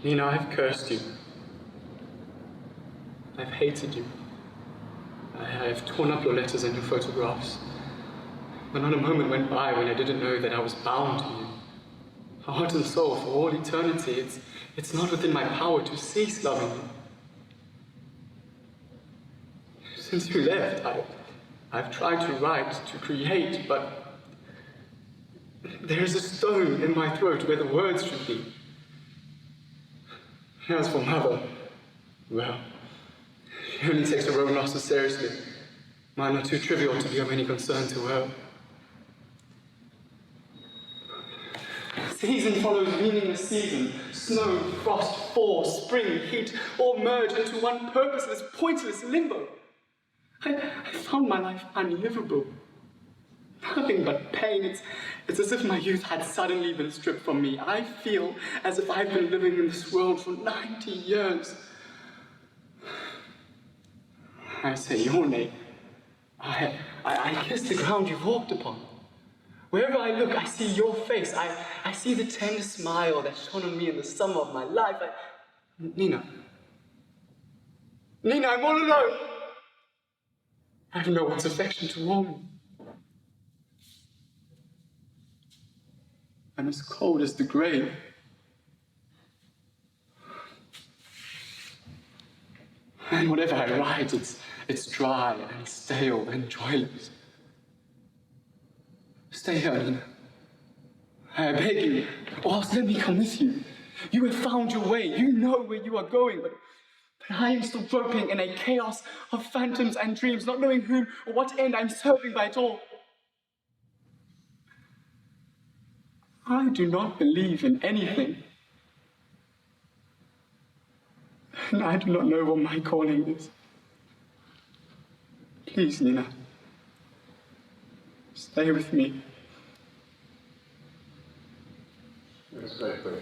Nina, I've cursed you. I've hated you. I've torn up your letters and your photographs. But not a moment went by when I didn't know that I was bound to you. Heart and soul for all eternity. It's not within my power to cease loving you. Since you left, I've tried to write, to create, but there is a stone in my throat where the words should be. As for Mother, well, she only takes her own losses seriously. Mine are too trivial to be of any concern to her. Season follows meaningless season. Snow, frost, fall, spring, heat, all merge into one purposeless, pointless limbo. I found my life unlivable. Nothing but pain. It's as if my youth had suddenly been stripped from me. I feel as if I've been living in this world for 90 years. I say your name. I kiss the ground you've walked upon. Wherever I look, I see your face. I see the tender smile that shone on me in the summer of my life. Nina, I'm all alone. I have no one's affection to warm me. I'm as cold as the grave. And whatever I write, it's dry and stale and joyless. Stay here, Nina. I beg you, or else let me come with you. You have found your way. You know where you are going, but I am still groping in a chaos of phantoms and dreams, not knowing whom or what end I'm serving by it all. I do not believe in anything. And I do not know what my calling is. Please, Nina, stay with me. Respectfully.